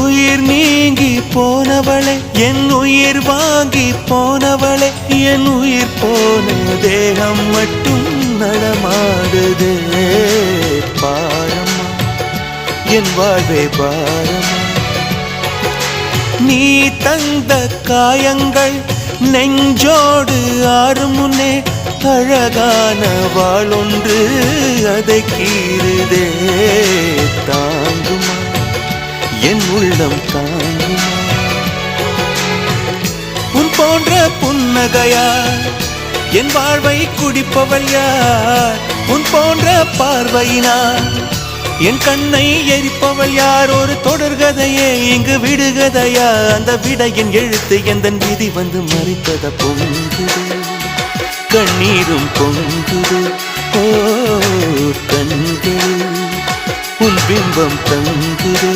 உயிர் நீங்கி போனவளே, என் உயிர் வாங்கி போனவளே, என் உயிர் போன தேகம் மட்டும் நடமாடுதே. பாரம்மா என் வாழ்வே பாரம்மா, நீ தந்த காயங்கள் நெஞ்சோடு ஆறும் முன்னே அழகான வாளொன்று அதை கீறுதே. தாங்குமா என் உள்ளம் தாங்குமா? உன் போன்ற புன்னகையார் என் வாழ்வை குடிப்பவள் யார்? உன் போன்ற பார்வையினார் என் கண்ணை எரிப்பவள் யார்? ஒரு தொடர்கதையே இங்கு விடுகதையா? அந்த விடையின் எழுத்து எந்தன் விதி வந்து மறித்தத பொங்குது, கண்ணீரும் பொங்குது. ஓ கண்கள் உன் பிம்பம் தங்குதே.